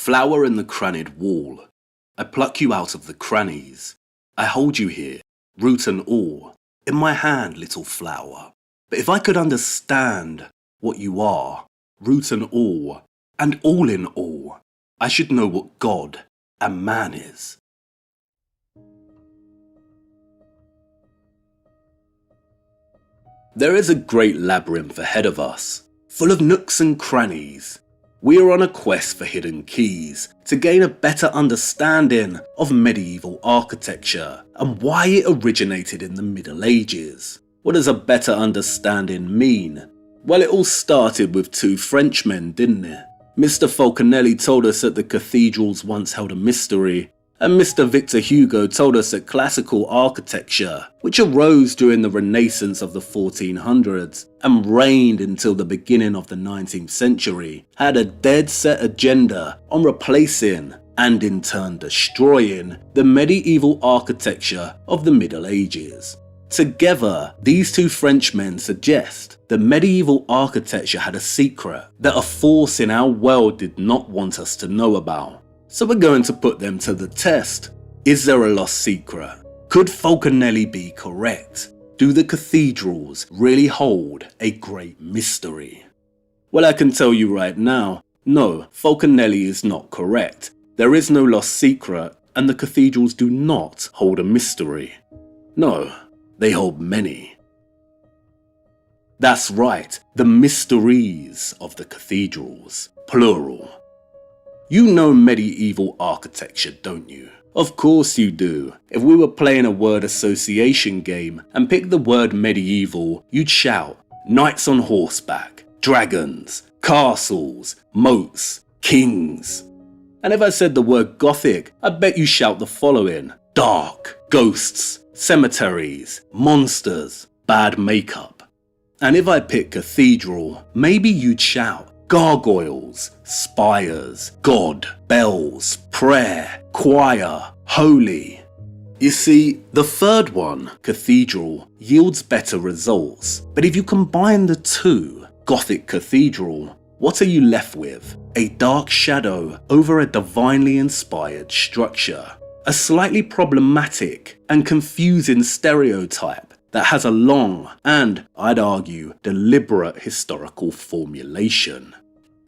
flower in the crannied wall. I pluck you out of the crannies. I hold you here, root and all, in my hand, little flower. But if I could understand what you are, root and all in all, I should know what God and man is. There is a great labyrinth ahead of us, full of nooks and crannies. We are on a quest for hidden keys to gain a better understanding of medieval architecture and why it originated in the Middle Ages. What does a better understanding mean? Well, it all started with two Frenchmen, didn't it? Mr. Falconelli told us that the cathedrals once held a mystery, and Mr. Victor Hugo told us that classical architecture, which arose during the Renaissance of the 1400s and reigned until the beginning of the 19th century, had a dead set agenda on replacing and in turn destroying the medieval architecture of the Middle Ages. Together, these two Frenchmen suggest that medieval architecture had a secret that a force in our world did not want us to know about. So we're going to put them to the test. Is there a lost secret? Could Falconelli be correct? Do the cathedrals really hold a great mystery? Well, I can tell you right now, no, Falconelli is not correct. There is no lost secret, and the cathedrals do not hold a mystery. No, they hold many. That's right, the mysteries of the cathedrals, plural. You know medieval architecture, don't you? Of course you do. If we were playing a word association game and picked the word medieval, you'd shout knights on horseback, dragons, castles, moats, kings. And if I said the word Gothic, I bet you shout the following: dark, ghosts, cemeteries, monsters, bad makeup. And if I pick cathedral, maybe you'd shout gargoyles, spires, God, bells, prayer, choir, holy. You see, the third one, cathedral, yields better results. But if you combine the two, Gothic cathedral, what are you left with? A dark shadow over a divinely inspired structure. A slightly problematic and confusing stereotype that has a long and, I'd argue, deliberate historical formulation.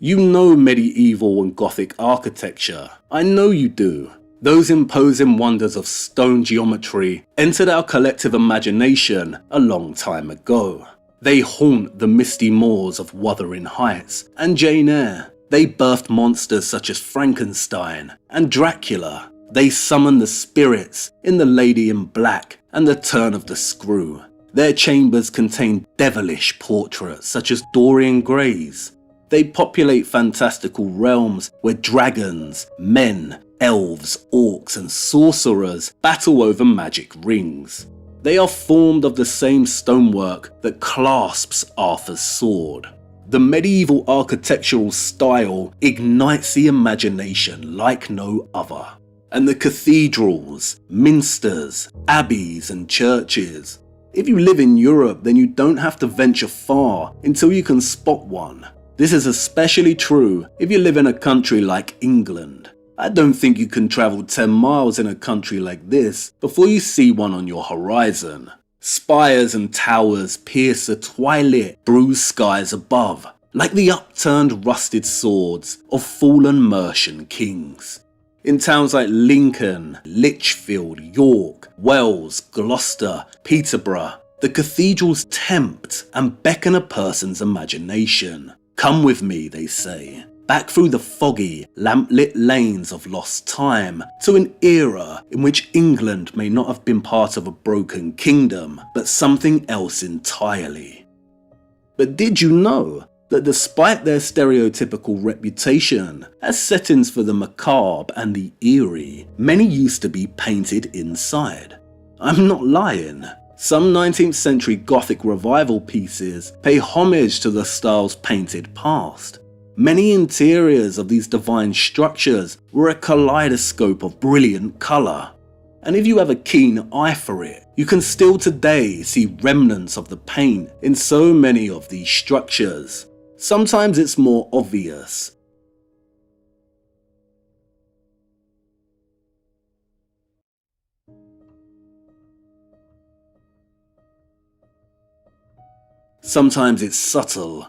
You know medieval and Gothic architecture. I know you do. Those imposing wonders of stone geometry entered our collective imagination a long time ago. They haunt the misty moors of Wuthering Heights and Jane Eyre. They birthed monsters such as Frankenstein and Dracula. They summon the spirits in The Lady in Black and The Turn of the Screw. Their chambers contain devilish portraits such as Dorian Gray's. They populate fantastical realms where dragons, men, elves, orcs and sorcerers battle over magic rings. They are formed of the same stonework that clasps Arthur's sword. The medieval architectural style ignites the imagination like no other. And the cathedrals, minsters, abbeys and churches. If you live in Europe, then you don't have to venture far until you can spot one. This is especially true if you live in a country like England. I don't think you can travel 10 miles in a country like this before you see one on your horizon. Spires and towers pierce the twilit, bruised skies above, like the upturned rusted swords of fallen Mercian kings. In towns like Lincoln, Lichfield, York, Wells, Gloucester, Peterborough, the cathedrals tempt and beckon a person's imagination. Come with me, they say, back through the foggy, lamp-lit lanes of lost time to an era in which England may not have been part of a broken kingdom, but something else entirely. But did you know that despite their stereotypical reputation as settings for the macabre and the eerie, many used to be painted inside? I'm not lying. Some 19th century Gothic revival pieces pay homage to the style's painted past. Many interiors of these divine structures were a kaleidoscope of brilliant colour. And if you have a keen eye for it, you can still today see remnants of the paint in so many of these structures. Sometimes it's more obvious. Sometimes it's subtle.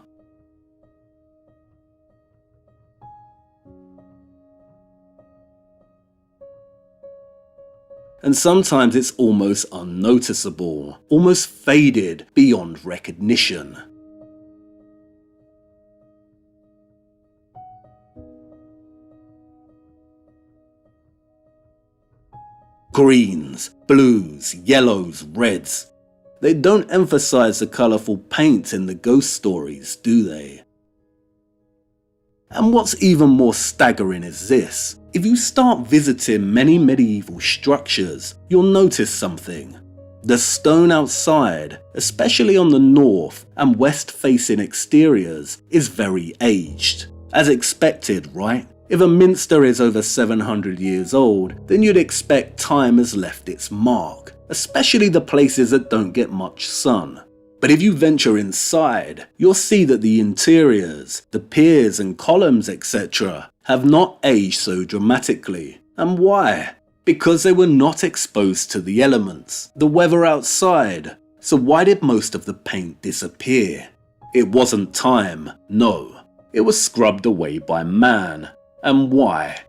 And sometimes it's almost unnoticeable, almost faded beyond recognition. Greens, blues, yellows, reds. They don't emphasize the colourful paint in the ghost stories, do they? And what's even more staggering is this. If you start visiting many medieval structures, you'll notice something. The stone outside, especially on the north and west facing exteriors, is very aged. As expected, right? If a minster is over 700 years old, then you'd expect time has left its mark, especially the places that don't get much sun. But if you venture inside, you'll see that the interiors, the piers and columns, etc., have not aged so dramatically. And why? Because they were not exposed to the elements, the weather outside. So why did most of the paint disappear? It wasn't time, no. It was scrubbed away by man. And why?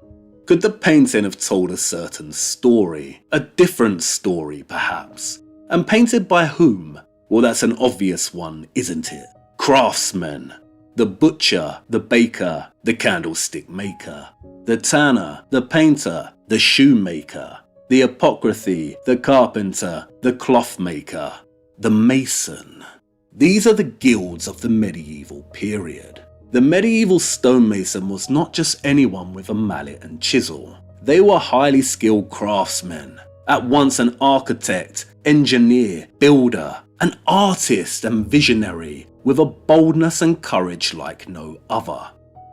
Could the painting have told a certain story? A different story, perhaps? And painted by whom? Well, that's an obvious one, isn't it? Craftsmen. The butcher, the baker, the candlestick maker, the tanner, the painter, the shoemaker, the apothecary, the carpenter, the cloth maker, the mason. These are the guilds of the medieval period. The medieval stonemason was not just anyone with a mallet and chisel. They were highly skilled craftsmen, at once an architect, engineer, builder, an artist and visionary, with a boldness and courage like no other.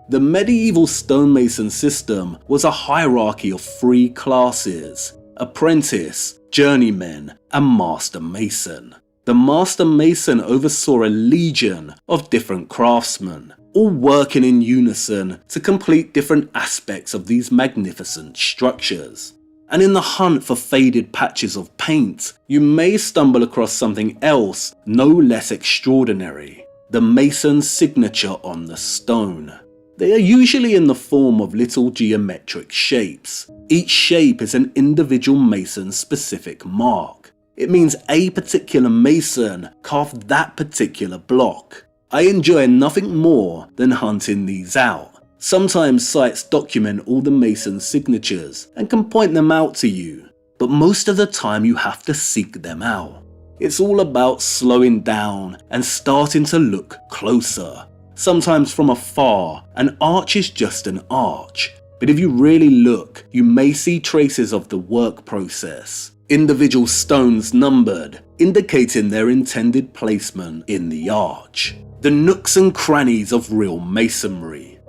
The medieval stonemason system was a hierarchy of 3 classes: apprentice, journeyman, and master mason. The master mason oversaw a legion of different craftsmen, all working in unison to complete different aspects of these magnificent structures. And in the hunt for faded patches of paint, you may stumble across something else no less extraordinary: the mason's signature on the stone. They are usually in the form of little geometric shapes. Each shape is an individual mason's specific mark. It means a particular mason carved that particular block. I enjoy nothing more than hunting these out. Sometimes sites document all the mason's signatures and can point them out to you, but most of the time you have to seek them out. It's all about slowing down and starting to look closer. Sometimes from afar, an arch is just an arch, but if you really look, you may see traces of the work process. Individual stones numbered, indicating their intended placement in the arch. The nooks and crannies of real masonry.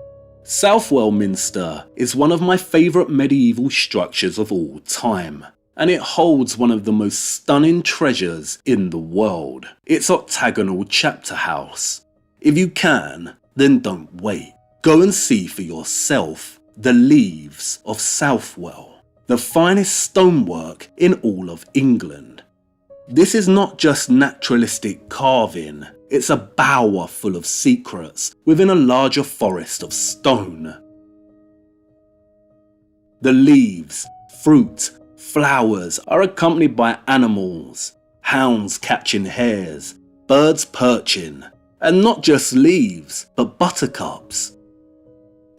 Southwell Minster is one of my favourite medieval structures of all time, and it holds one of the most stunning treasures in the world, its octagonal chapter house. If you can, then don't wait. Go and see for yourself the Leaves of Southwell, the finest stonework in all of England. This is not just naturalistic carving, it's a bower full of secrets within a larger forest of stone. The leaves, fruit, flowers are accompanied by animals, hounds catching hares, birds perching, and not just leaves, but buttercups,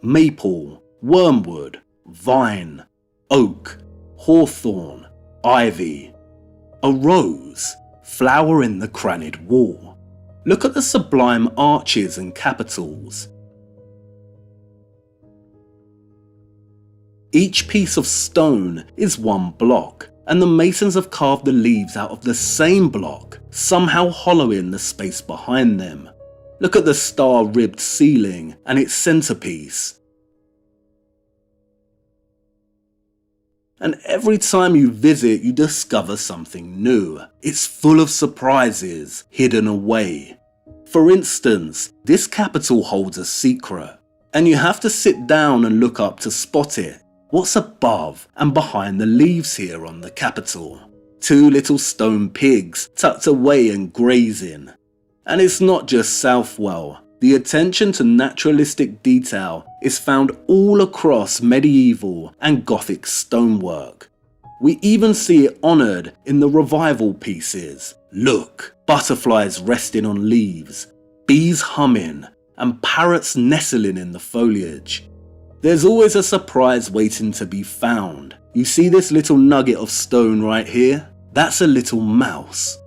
maple, wormwood, vine, oak, hawthorn, ivy, a rose, flower in the crannied wall. Look at the sublime arches and capitals. Each piece of stone is one block, and the masons have carved the leaves out of the same block, somehow hollowing the space behind them. Look at the star-ribbed ceiling and its centerpiece. And every time you visit, you discover something new. It's full of surprises hidden away. For instance, this capital holds a secret, and you have to sit down and look up to spot it. What's above and behind the leaves here on the capital? 2 little stone pigs tucked away and grazing. And it's not just Southwell. The attention to naturalistic detail is found all across medieval and Gothic stonework. We even see it honoured in the revival pieces. Look, butterflies resting on leaves, bees humming, and parrots nestling in the foliage. There's always a surprise waiting to be found. You see this little nugget of stone right here? That's a little mouse.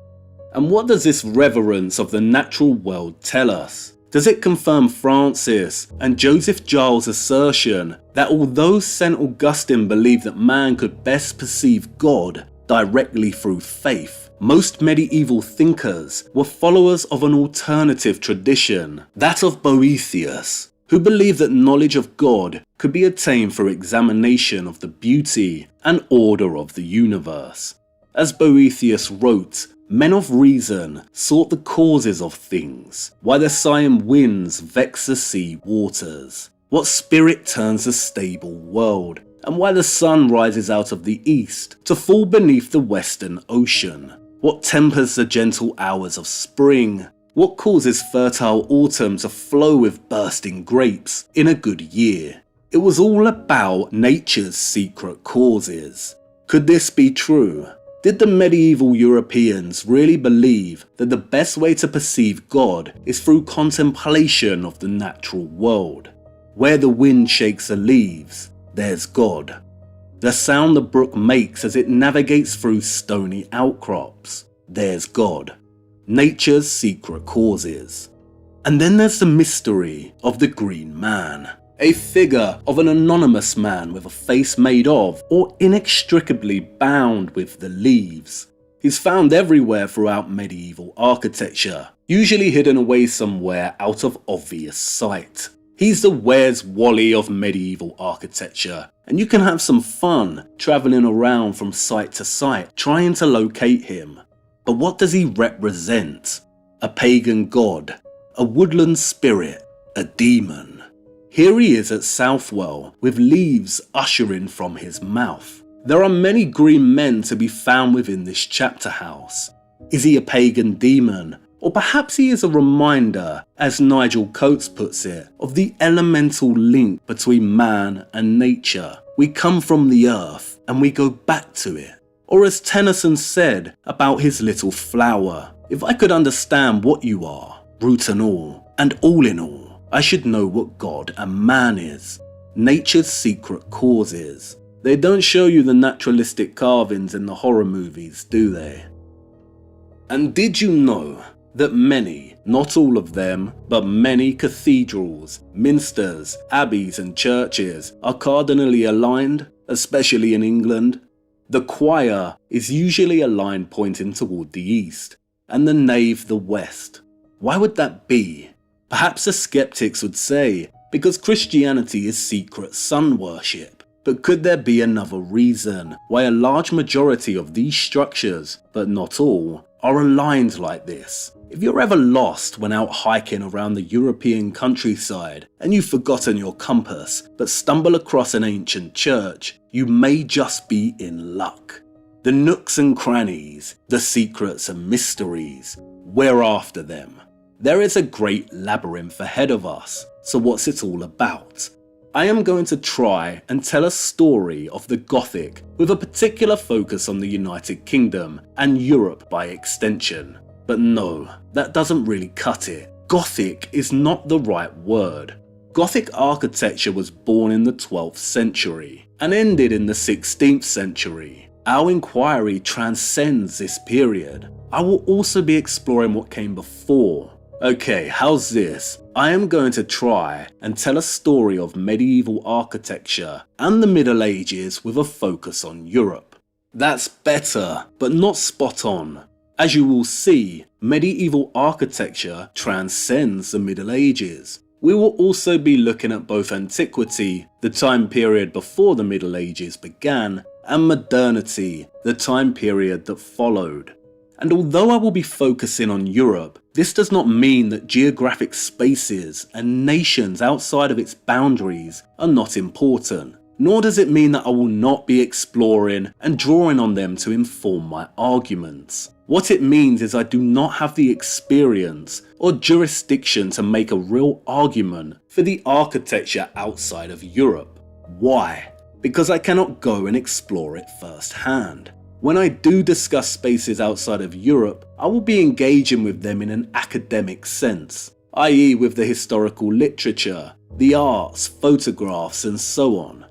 And what does this reverence of the natural world tell us? Does it confirm Francis and Joseph Giles' assertion that although St. Augustine believed that man could best perceive God directly through faith, most medieval thinkers were followers of an alternative tradition, that of Boethius, who believed that knowledge of God could be attained through examination of the beauty and order of the universe. As Boethius wrote, men of reason sought the causes of things, why the sighing winds vex the sea waters, what spirit turns the stable world, and why the sun rises out of the east to fall beneath the western ocean, what tempers the gentle hours of spring, what causes fertile autumn to flow with bursting grapes in a good year. It was all about nature's secret causes. Could this be true? Did the medieval Europeans really believe that the best way to perceive God is through contemplation of the natural world? Where the wind shakes the leaves, there's God. The sound the brook makes as it navigates through stony outcrops, there's God. Nature's secret causes. And then there's the mystery of the Green Man. A figure of an anonymous man with a face made of or inextricably bound with the leaves. He's found everywhere throughout medieval architecture, usually hidden away somewhere out of obvious sight. He's the Where's Wally of medieval architecture, and you can have some fun travelling around from site to site trying to locate him. But what does he represent? A pagan god, a woodland spirit, a demon. Here he is at Southwell, with leaves ushering from his mouth. There are many green men to be found within this chapter house. Is he a pagan demon? Or perhaps he is a reminder, as Nigel Coates puts it, of the elemental link between man and nature. We come from the earth and we go back to it. Or as Tennyson said about his little flower, if I could understand what you are, root and all in all, I should know what God and man is. Nature's secret causes. They don't show you the naturalistic carvings in the horror movies, do they? And did you know that many, not all of them, but many cathedrals, minsters, abbeys and churches are cardinally aligned, especially in England? The choir is usually a line pointing toward the east, and the nave the west. Why would that be? Perhaps the skeptics would say, because Christianity is secret sun worship. But could there be another reason why a large majority of these structures, but not all, are aligned like this? If you're ever lost when out hiking around the European countryside and you've forgotten your compass but stumble across an ancient church, you may just be in luck. The nooks and crannies, the secrets and mysteries, we're after them. There is a great labyrinth ahead of us, so what's it all about? I am going to try and tell a story of the Gothic with a particular focus on the United Kingdom and Europe by extension. But no, that doesn't really cut it. Gothic is not the right word. Gothic architecture was born in the 12th century and ended in the 16th century. Our inquiry transcends this period. I will also be exploring what came before. Okay, how's this? I am going to try and tell a story of medieval architecture and the Middle Ages with a focus on Europe. That's better, but not spot on. As you will see, medieval architecture transcends the Middle Ages. We will also be looking at both antiquity, the time period before the Middle Ages began, and modernity, the time period that followed. And although I will be focusing on Europe, this does not mean that geographic spaces and nations outside of its boundaries are not important. nor does it mean that I will not be exploring and drawing on them to inform my arguments. What it means is I do not have the experience or jurisdiction to make a real argument for the architecture outside of Europe. Why? Because I cannot go and explore it firsthand. When I do discuss spaces outside of Europe, I will be engaging with them in an academic sense, i.e. with the historical literature, the arts, photographs and so on.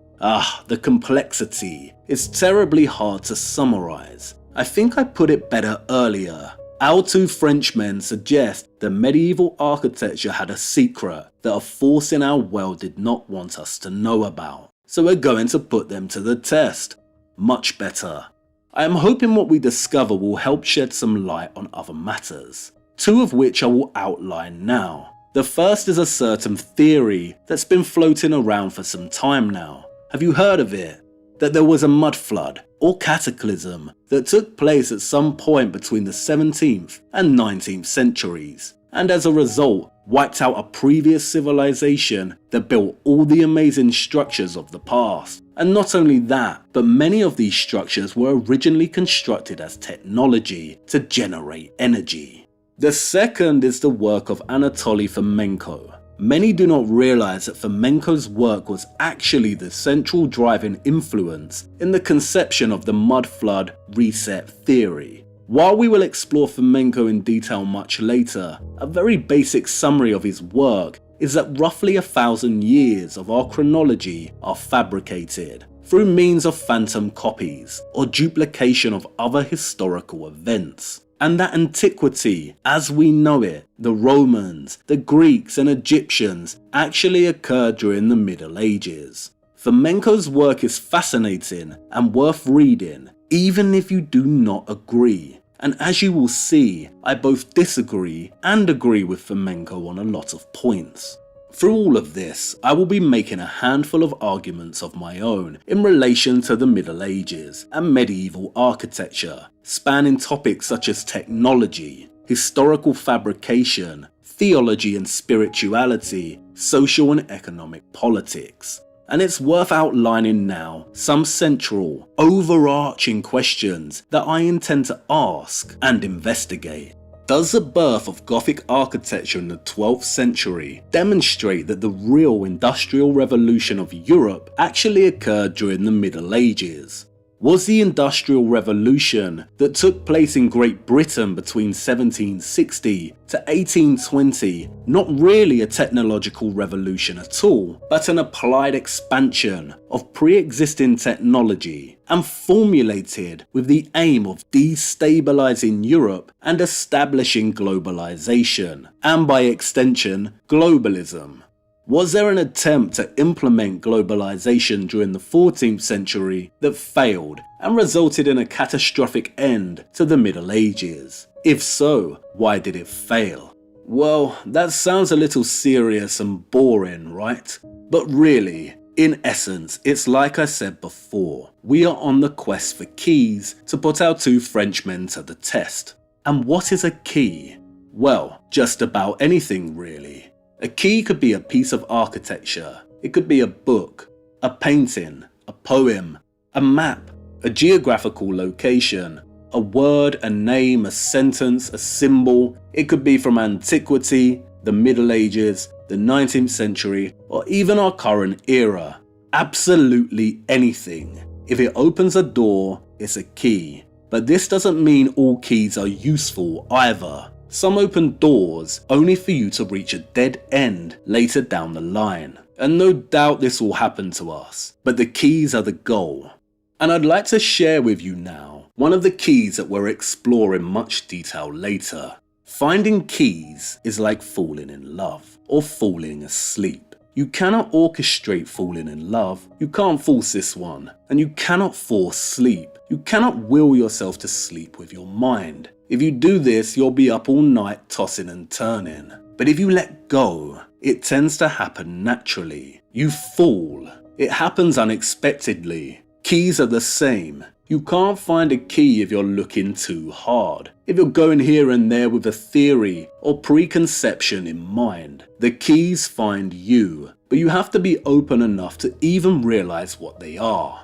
The complexity is terribly hard to summarize. I think I put it better earlier. Our two Frenchmen suggest that medieval architecture had a secret that a force in our world did not want us to know about. So we're going to put them to the test. Much better. I am hoping what we discover will help shed some light on other matters, two of which I will outline now. The first is a certain theory that's been floating around for some time now. Have you heard of it? That there was a mud flood or cataclysm that took place at some point between the 17th and 19th centuries, and as a result wiped out a previous civilization that built all the amazing structures of the past. And not only that, but many of these structures were originally constructed as technology to generate energy. The second is the work of Anatoly Fomenko. Many do not realize that Fomenko's work was actually the central driving influence in the conception of the mud flood reset theory. While we will explore Fomenko in detail much later, a very basic summary of his work is that roughly 1,000 years of our chronology are fabricated through means of phantom copies or duplication of other historical events. And that antiquity, as we know it, the Romans, the Greeks and Egyptians, actually occurred during the Middle Ages. Fomenko's work is fascinating and worth reading, even if you do not agree. And as you will see, I both disagree and agree with Fomenko on a lot of points. Through all of this, I will be making a handful of arguments of my own in relation to the Middle Ages and medieval architecture, spanning topics such as technology, historical fabrication, theology and spirituality, social and economic politics. And it's worth outlining now some central, overarching questions that I intend to ask and investigate. Does the birth of Gothic architecture in the 12th century demonstrate that the real industrial revolution of Europe actually occurred during the Middle Ages? Was the Industrial Revolution that took place in Great Britain between 1760 to 1820 not really a technological revolution at all, but an applied expansion of pre-existing technology and formulated with the aim of destabilizing Europe and establishing globalization, and by extension, globalism? Was there an attempt to implement globalization during the 14th century that failed and resulted in a catastrophic end to the Middle Ages? If so, why did it fail? Well, that sounds a little serious and boring, right? But really, in essence, it's like I said before, we are on the quest for keys to put our two Frenchmen to the test. And what is a key? Well, just about anything really. A key could be a piece of architecture, it could be a book, a painting, a poem, a map, a geographical location, a word, a name, a sentence, a symbol. It could be from antiquity, the Middle Ages, the 19th century, or even our current era. Absolutely anything. If it opens a door, it's a key. But this doesn't mean all keys are useful either. Some open doors only for you to reach a dead end later down the line. And no doubt this will happen to us, but the keys are the goal. And I'd like to share with you now one of the keys that we'll explore in much detail later. Finding keys is like falling in love or falling asleep. You cannot orchestrate falling in love, you can't force this one, and you cannot force sleep. You cannot will yourself to sleep with your mind. If you do this, you'll be up all night tossing and turning. But if you let go, it tends to happen naturally. You fall. It happens unexpectedly. Keys are the same. You can't find a key if you're looking too hard. If you're going here and there with a theory or preconception in mind, the keys find you. but you have to be open enough to even realise what they are.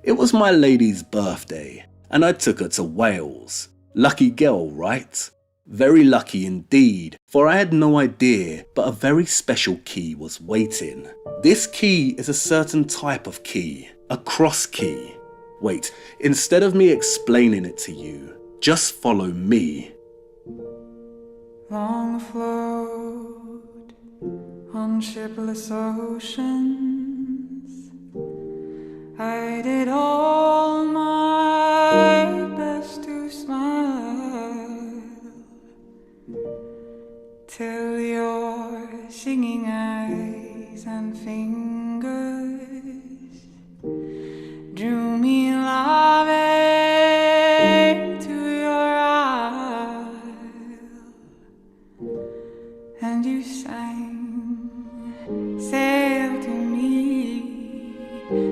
It was my lady's birthday, and I took her to Wales. Lucky girl, right? Very lucky indeed, for I had no idea, but a very special key was waiting. This key is a certain type of key, a cross key. Wait, instead of me explaining it to you, just follow me. Long afloat on shipless oceans, I did all my best to smile, till your singing eyes and fingers drew me loving to your isle, and you sang, sail to me,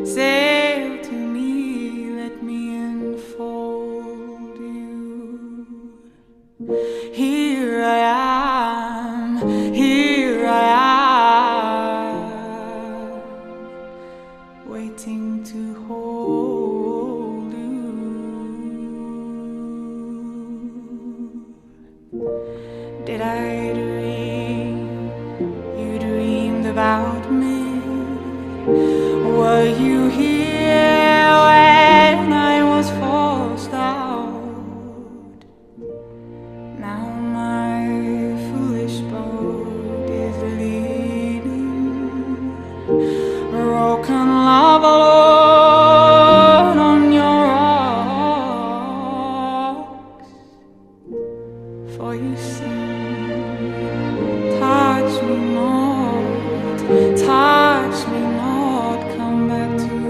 sail to me, let me enfold you. Here I am, waiting to hold you. Did I dream you dreamed about me? Were you here when I was forced out? Now my foolish boat is leaning, broken love alone on your rocks. For you sing, touch me not, come back tomorrow.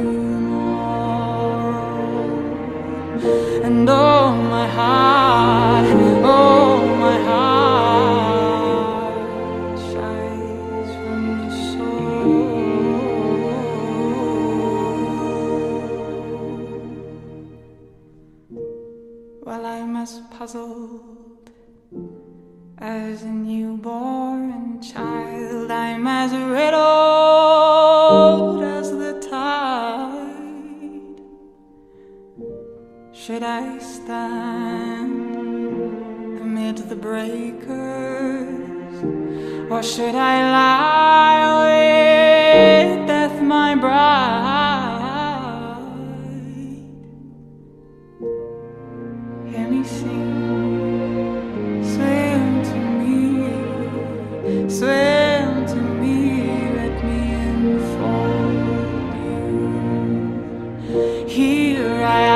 And oh my heart shies from the soul. Well, I'm as puzzled as a newborn child, I'm as riddled as the tide. Should I stand amid the breakers, or should I lie with death my bride? Hear me sing, swim to me, let me enfold you. Here I am,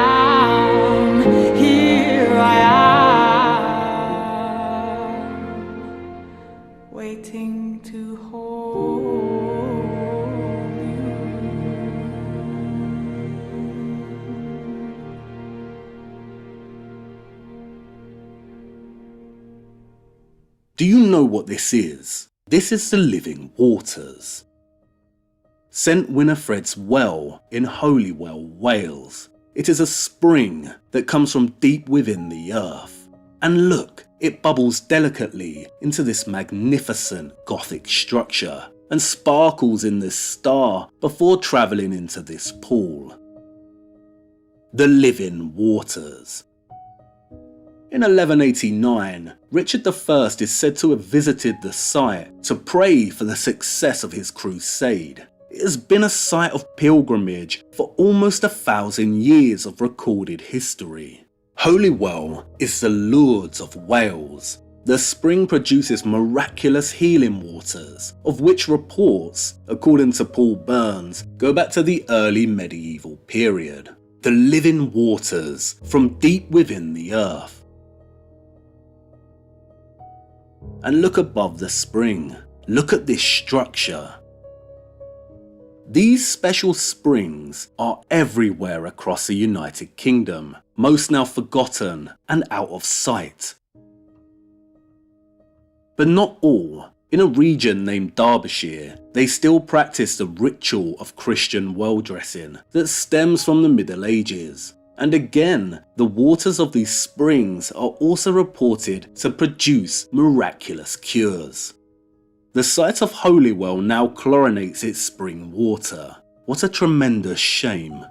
waiting to hold you. Do you know what this is? This is the living waters. St Winifred's Well in Holywell, Wales. It is a spring that comes from deep within the earth. And look, it bubbles delicately into this magnificent Gothic structure and sparkles in this star before travelling into this pool. The living waters. In 1189, Richard I is said to have visited the site to pray for the success of his crusade. It has been a site of pilgrimage for almost 1,000 years of recorded history. Holywell is the Lourdes of Wales. The spring produces miraculous healing waters, of which reports, according to Paul Burns, go back to the early medieval period. The living waters from deep within the earth. And look above the spring. Look at this structure. These special springs are everywhere across the United Kingdom, most now forgotten and out of sight. But not all. In a region named Derbyshire, they still practice the ritual of Christian well dressing that stems from the Middle Ages. And again, the waters of these springs are also reported to produce miraculous cures. The site of Holywell now chlorinates its spring water. What a tremendous shame.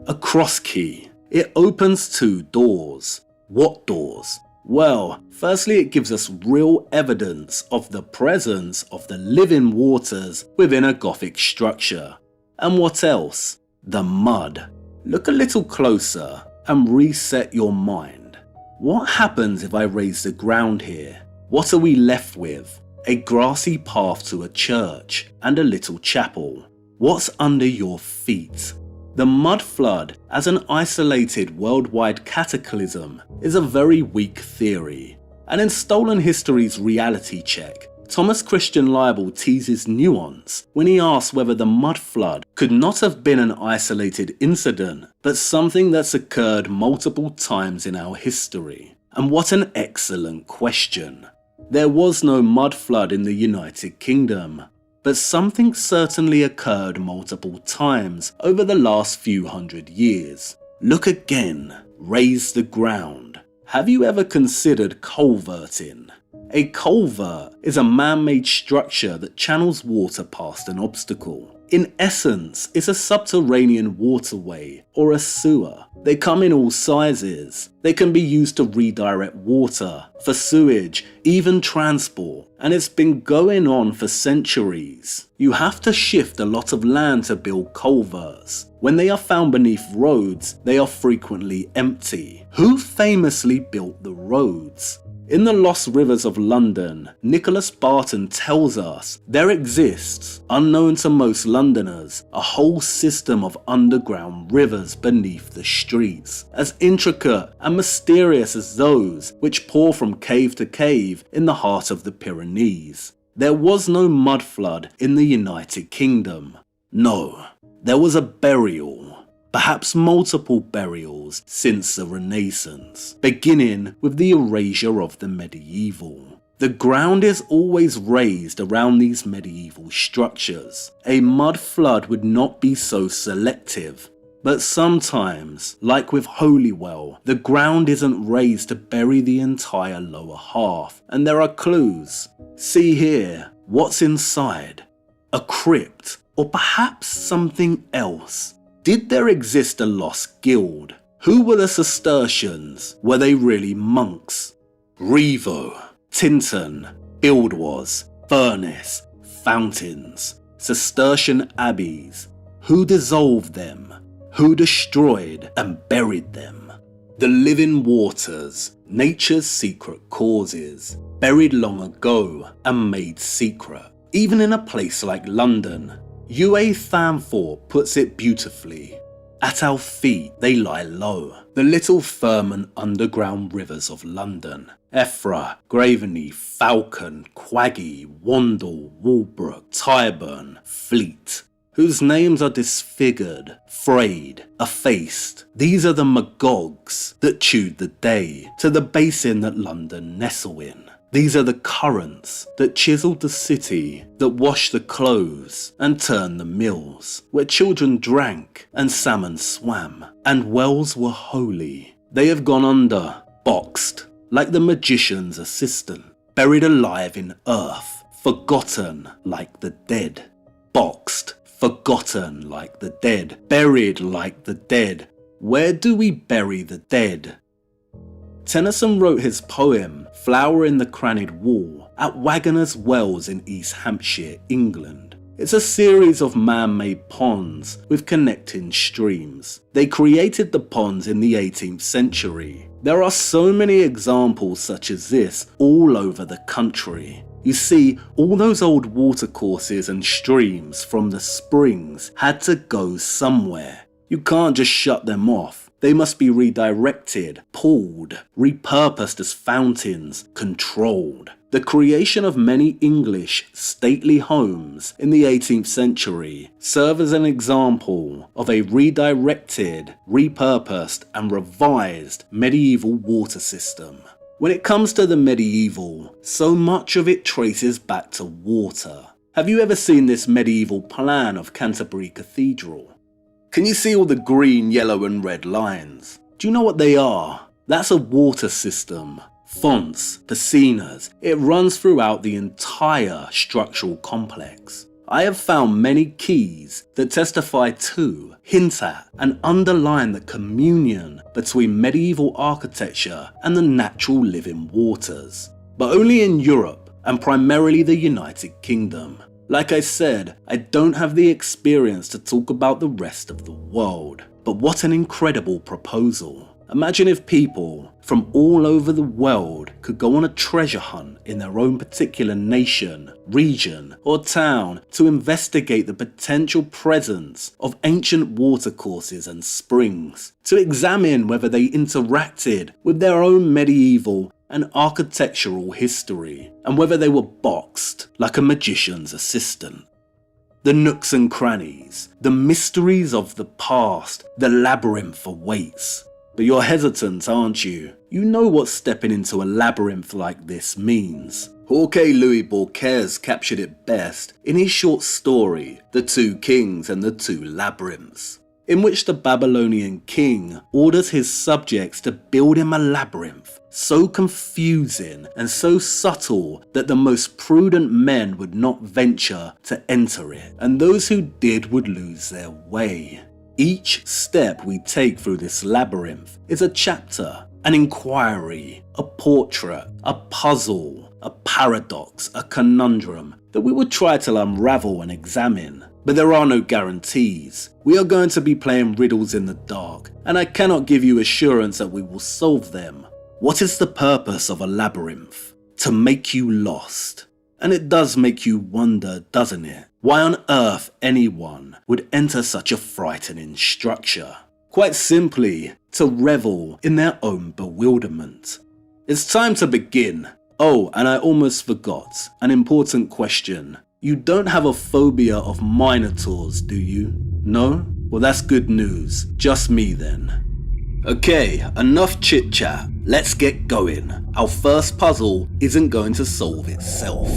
A cross key. It opens 2 doors. What doors? Well, firstly it gives us real evidence of the presence of the living waters within a Gothic structure. And what else? The mud. Look a little closer and reset your mind. What happens if I raise the ground here? What are we left with? A grassy path to a church and a little chapel. What's under your feet? The mud flood as an isolated worldwide cataclysm is a very weak theory, and in Stolen History's reality check, Thomas Christian Leibel teases nuance when he asks whether the mud flood could not have been an isolated incident, but something that's occurred multiple times in our history. And what an excellent question. There was no mud flood in the United Kingdom, but something certainly occurred multiple times over the last few hundred years. Look again, raise the ground. Have you ever considered culverting? A culvert is a man-made structure that channels water past an obstacle. In essence, it's a subterranean waterway or a sewer. They come in all sizes. They can be used to redirect water, for sewage, even transport, and it's been going on for centuries. You have to shift a lot of land to build culverts. When they are found beneath roads, they are frequently empty. Who famously built the roads? In The Lost Rivers of London, Nicholas Barton tells us there exists, unknown to most Londoners, a whole system of underground rivers beneath the streets, as intricate and mysterious as those which pour from cave to cave in the heart of the Pyrenees. There was no mud flood in the United Kingdom. No, there was a burial. Perhaps multiple burials since the Renaissance, beginning with the erasure of the medieval. The ground is always raised around these medieval structures. A mud flood would not be so selective, but sometimes, like with Holywell, the ground isn't raised to bury the entire lower half, and there are clues. See here, what's inside? A crypt, or perhaps something else. Did there exist a lost guild? Who were the Cistercians? Were they really monks? Revo, Tintern, Buildwas, Furnace, Fountains, Cistercian abbeys. Who dissolved them? Who destroyed and buried them? The living waters, nature's secret causes, buried long ago and made secret. Even in a place like London, UA Thamthorpe puts it beautifully. At our feet they lie low, the little firm and underground rivers of London. Effra, Graveney, Falcon, Quaggy, Wandle, Walbrook, Tyburn, Fleet, whose names are disfigured, frayed, effaced. These are the magogs that chewed the day to the basin that London nestle in. These are the currents that chiseled the city, that washed the clothes and turned the mills, where children drank and salmon swam, and wells were holy. They have gone under, boxed, like the magician's assistant, buried alive in earth, forgotten like the dead. Boxed, forgotten like the dead, buried like the dead. Where do we bury the dead? Tennyson wrote his poem, Flower in the Crannied Wall, at Wagoner's Wells in East Hampshire, England. It's a series of man-made ponds with connecting streams. They created the ponds in the 18th century. There are so many examples such as this all over the country. You see, all those old watercourses and streams from the springs had to go somewhere. You can't just shut them off. They must be redirected, pulled, repurposed as fountains, controlled. The creation of many English stately homes in the 18th century serve as an example of a redirected, repurposed and revised medieval water system. When it comes to the medieval, so much of it traces back to water. Have you ever seen this medieval plan of Canterbury Cathedral? Can you see all the green, yellow and red lines? Do you know what they are? That's a water system. fonts, piscinas, it runs throughout the entire structural complex. I have found many keys that testify to, hint at, and underline the communion between medieval architecture and the natural living waters, but only in Europe and primarily the United Kingdom. Like I said, I don't have the experience to talk about the rest of the world, but what an incredible proposal. Imagine if people from all over the world could go on a treasure hunt in their own particular nation, region, or town to investigate the potential presence of ancient watercourses and springs, to examine whether they interacted with their own medieval and architectural history, and whether they were boxed like a magician's assistant. The nooks and crannies, the mysteries of the past, the labyrinth awaits. But you're hesitant, aren't you? You know what stepping into a labyrinth like this means. Jorge Luis Borges captured it best in his short story, The Two Kings and the Two Labyrinths, in which the Babylonian king orders his subjects to build him a labyrinth so confusing and so subtle that the most prudent men would not venture to enter it, and those who did would lose their way. Each step we take through this labyrinth is a chapter, an inquiry, a portrait, a puzzle, a paradox, a conundrum that we would try to unravel and examine. But there are no guarantees. We are going to be playing riddles in the dark, and I cannot give you assurance that we will solve them. What is the purpose of a labyrinth? To make you lost. And it does make you wonder, doesn't it? Why on earth anyone would enter such a frightening structure? Quite simply, to revel in their own bewilderment. It's time to begin. Oh, and I almost forgot, an important question. You don't have a phobia of minotaurs, do you? No? Well, that's good news. Just me then. Okay, enough chit chat. Let's get going. Our first puzzle isn't going to solve itself.